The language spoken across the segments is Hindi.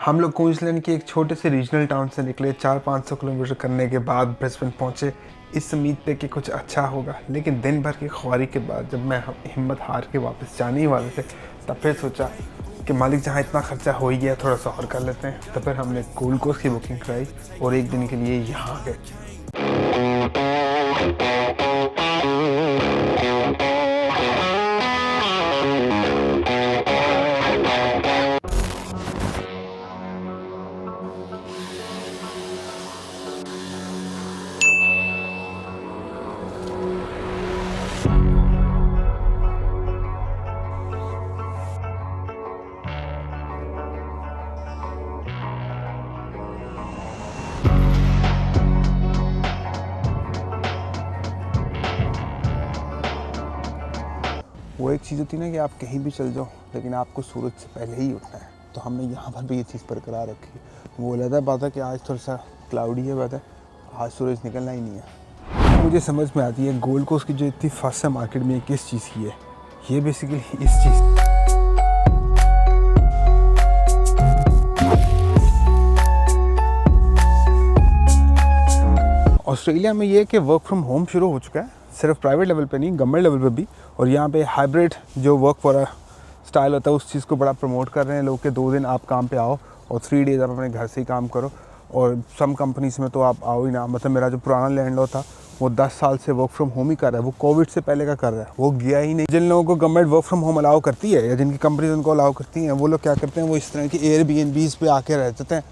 हम लोग क्वींसलैंड के एक छोटे से रीजनल टाउन से निकले, 400-500 किलोमीटर करने के बाद ब्रिस्बेन पहुंचे इस उम्मीद पे कि कुछ अच्छा होगा। लेकिन दिन भर की ख्वारी के बाद जब मैं हिम्मत हार के वापस जाने ही वाले थे, तब फिर सोचा कि मालिक जहां इतना खर्चा हो ही गया, थोड़ा सा और कर लेते हैं। तो फिर हमने गोल्ड कोस्ट की बुकिंग कराई और एक दिन के लिए यहाँ आ गए। वो एक चीज़ होती है ना कि आप कहीं भी चल जाओ, लेकिन आपको सूरज से पहले ही उठना है। तो हमने यहाँ पर भी ये चीज़ बरकरार रखी है। वो अलग बात है कि आज थोड़ा सा क्लाउडी है, बात है आज सूरज निकलना ही नहीं है। मुझे समझ में आती है गोल्ड कोस्ट की जो इतनी फास्ट है मार्केट में, किस चीज़ की है। ये बेसिकली इस चीज़ ऑस्ट्रेलिया में ये कि वर्क फ्रॉम होम शुरू हो चुका है, सिर्फ प्राइवेट लेवल पे नहीं, गवर्नमेंट लेवल पे भी। और यहाँ पे हाइब्रिड जो वर्क फॉर स्टाइल होता है, उस चीज़ को बड़ा प्रमोट कर रहे हैं लोग कि 2 दिन आप काम पे आओ और 3 डेज़ आप अपने घर से ही काम करो। और सम कंपनीज़ में तो आप आओ ही ना। मतलब मेरा जो पुराना लैंडलॉर्ड था वो 10 साल से वर्क फ्रॉम होम ही कर रहा है। वो कोविड से पहले का कर रहा है, वो गया ही नहीं। जिन लोगों को government work from home allow करती है या जिनकी कंपनीज उनको अलाउ करती हैं, वो लोग क्या करते हैं, वो इस तरह की एयरबीएनबीज़ पे आके रह जाते हैं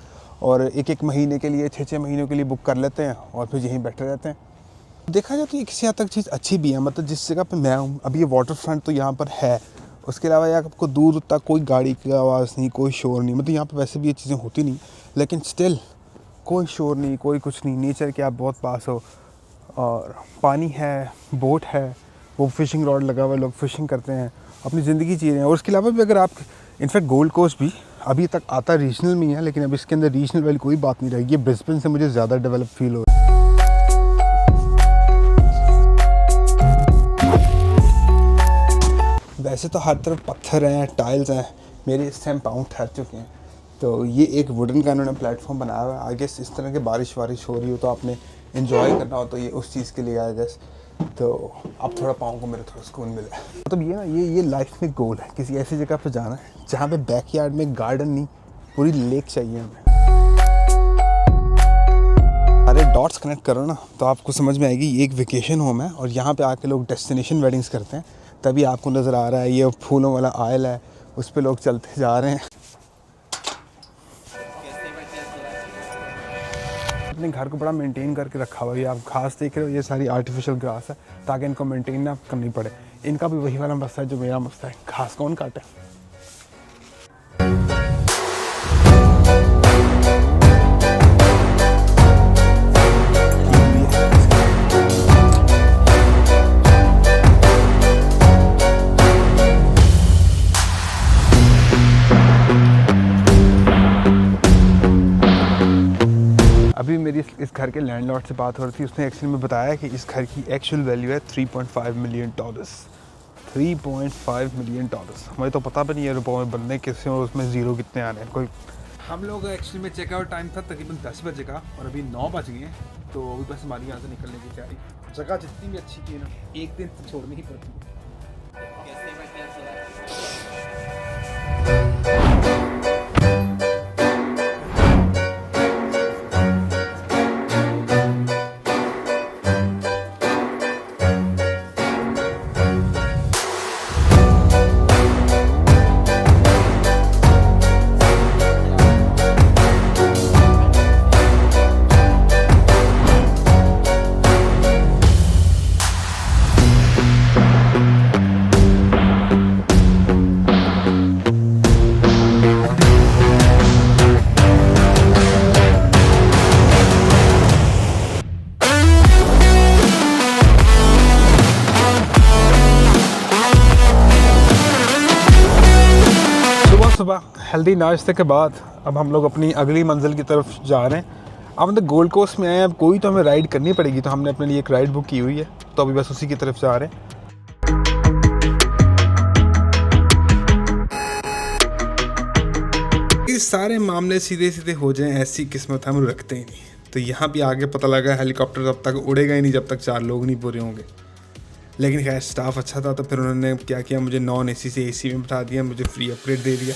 और एक महीने के लिए, 6 महीनों के लिए बुक कर लेते हैं और फिर यहीं बैठे रहते हैं। देखा जाए तो ये किसी हद तक चीज़ अच्छी भी है। मतलब जिस जगह पे मैं हूँ अभी, ये वाटर फ्रंट तो यहाँ पर है, उसके अलावा यहाँ आपको दूर तक कोई गाड़ी की आवाज़ नहीं, कोई शोर नहीं। मतलब यहाँ पे वैसे भी ये चीज़ें होती नहीं, लेकिन स्टिल कोई शोर नहीं, कोई कुछ नहीं। नेचर के आप बहुत पास हो और पानी है, बोट है, वो फिशिंग रॉड लगा हुआ है, लोग फिशिंग करते हैं, अपनी ज़िंदगी जी रहे हैं। और उसके अलावा भी अगर आप इनफैक्ट गोल्ड कोस्ट भी अभी तक आता रीजनल में है, लेकिन अब इसके अंदर रीजनल वाली कोई बात नहीं रहेगी। ये ब्रिस्बेन से मुझे ज़्यादा डेवलप फील हो रहा है। वैसे तो हर तरफ पत्थर हैं, टाइल्स हैं, मेरे इस टाइम पाँव ठहर चुके हैं। तो ये एक वुडन का इन्होंने प्लेटफॉर्म बनाया हुआ है। आई गेस इस तरह की बारिश हो रही हो तो आपने इन्जॉय करना हो तो ये उस चीज़ के लिए आई गेस। तो अब थोड़ा पाँव को मेरे थोड़ा सुकून मिला। मतलब ये ना, ये लाइफ में गोल है, किसी ऐसी जगह पर जाना है जहाँ पे बैकयार्ड में गार्डन नहीं, पूरी लेक चाहिए हमें। सारे डॉट्स कनेक्ट करो ना तो आपको समझ में आएगी ये एक वेकेशन होम है और यहाँ पे आके लोग डेस्टिनेशन वेडिंग्स करते हैं। तभी आपको नज़र आ रहा है ये फूलों वाला आयल है, उस पे लोग चलते जा रहे हैं। अपने घर को बड़ा मेंटेन करके रखा हुआ है। आप घास देख रहे हो, ये सारी आर्टिफिशियल ग्रास है ताकि इनको मेंटेन ना करनी पड़े। इनका भी वही वाला मसला है जो मेरा मसला है, घास कौन काटे। अभी मेरी इस घर के लैंडलॉर्ड से बात हो रही थी, उसने एक्चुअली में बताया कि इस घर की एक्चुअल वैल्यू है $3.5 मिलियन। $3.5 मिलियन। मुझे तो पता भी नहीं है रुपये में बनने किससे और उसमें ज़ीरो कितने आने हैं कोई। हम लोग एक्चुअली में चेकआउट टाइम था तकरीबन 10 बजे का और अभी 9 बज गए हैं। तो अभी बस हमारी यहाँ से निकलने की तैयारी। जगह जितनी भी अच्छी थी ना, एक दिन तो छोड़नी ही पड़ती है। सुबह हेल्दी नाश्ते के बाद अब हम लोग अपनी अगली मंजिल की तरफ जा रहे हैं। अब मतलब गोल्ड कोस्ट में आए, अब कोई तो हमें राइड करनी पड़ेगी, तो हमने अपने लिए एक राइड बुक की हुई है, तो अभी बस उसी की तरफ जा रहे हैं। कि सारे मामले सीधे सीधे हो जाएं ऐसी किस्मत हम रखते ही नहीं। तो यहाँ भी आगे पता लगा हेलीकॉप्टर तब तक उड़ेगा ही नहीं जब तक 4 लोग नहीं पूरे होंगे। लेकिन खैर स्टाफ अच्छा था, तो फिर उन्होंने क्या किया, मुझे नॉन AC से AC में बिठा दिया, मुझे फ्री अपग्रेड दे दिया।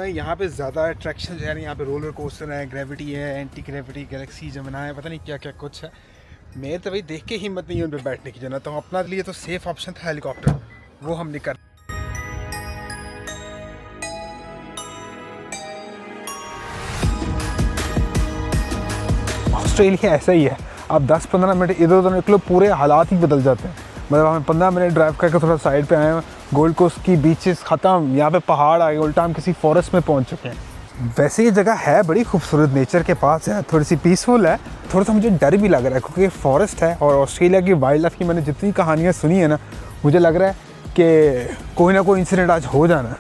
यहाँ पे ज़्यादा अट्रैक्शन है नहीं। यहाँ पे रोलर कोस्टर है, ग्रेविटी है, एंटी ग्रेविटी, गैलेक्सी जमना है, पता नहीं क्या क्या कुछ है। मेरे तो भाई देख के हिम्मत नहीं है उन पर बैठने की। जना तो अपना लिए तो सेफ ऑप्शन था हेलीकॉप्टर, वो हम नहीं कर। ऑस्ट्रेलिया ऐसा ही है, आप 10-15 मिनट इधर उधर निकलो पूरे हालात ही बदल जाते हैं। मतलब हमें 15 मिनट ड्राइव करके थोड़ा साइड पे आए हैं, गोल्ड कोस्ट की बीचेस ख़त्म, यहाँ पे पहाड़ आ गए, उल्टा हम किसी फॉरेस्ट में पहुँच चुके हैं। वैसे ये जगह है बड़ी खूबसूरत, नेचर के पास है, थोड़ी सी पीसफुल है। थोड़ा सा मुझे डर भी लग रहा है क्योंकि फॉरेस्ट है, और ऑस्ट्रेलिया की वाइल्ड लाइफ की मैंने जितनी कहानियाँ सुनी है ना, मुझे लग रहा है कि कोई ना कोई इंसिडेंट आज हो जाना है।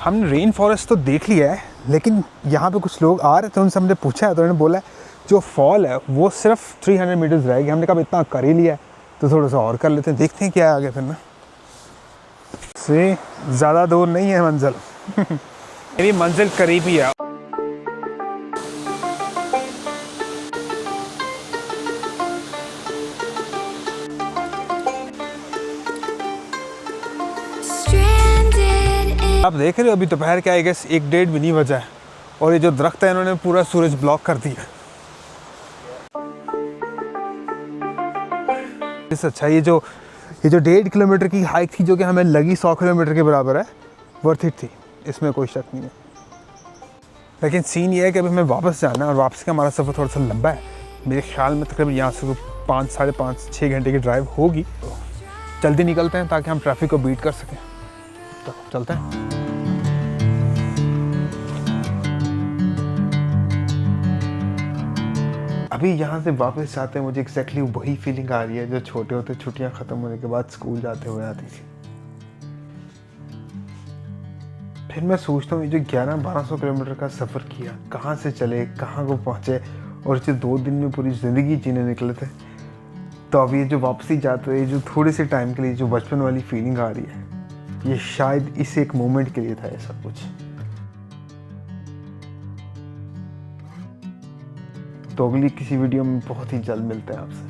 हमने रेन फॉरेस्ट तो देख लिया है, लेकिन यहाँ पे कुछ लोग आ रहे थे, उनसे हमने पूछा है तो उन्होंने बोला जो फॉल है वो सिर्फ 300 मीटर्स रहेगी। हमने कहा इतना कर ही लिया है तो थोड़ा सा और कर लेते हैं, देखते हैं क्या है आगे फिर ना। से ज़्यादा दूर नहीं है मंजिल मेरी मंजिल करीब ही है। आप देख रहे हो अभी दोपहर के आई गेस 1-1:30 भी नहीं बजा है, और ये जो दरख्त है इन्होंने पूरा सूरज ब्लॉक कर दिया। अच्छा ये जो 1.5 किलोमीटर की हाइक थी जो कि हमें लगी 100 किलोमीटर के बराबर है, वर्थ इट थी, इसमें कोई शक नहीं है। लेकिन सीन ये है कि अभी हमें वापस जाना है, और वापस का हमारा सफ़र थोड़ा सा लंबा है। मेरे ख्याल में तकरीबन यहाँ से 5-5.5-6 घंटे की ड्राइव होगी। तो जल्दी निकलते हैं ताकि हम ट्रैफिक को बीट कर सकें। तो चलते हैं। अभी यहाँ से वापस जाते हैं मुझे एग्जैक्टली वही फीलिंग आ रही है जो छोटे होते छुट्टियाँ ख़त्म होने के बाद स्कूल जाते हुए आती थी। फिर मैं सोचता हूँ ये जो 1100-1200 किलोमीटर का सफ़र किया, कहाँ से चले कहाँ को पहुँचे, और जो 2 दिन में पूरी ज़िंदगी जीने निकले थे। तो अब ये जो वापसी जाते हैं, जो थोड़े से टाइम के लिए जो बचपन वाली फीलिंग आ रही है, ये शायद इस एक मोमेंट के लिए था ये सब कुछ। तो अगली किसी वीडियो में बहुत ही जल्द मिलते हैं आपसे।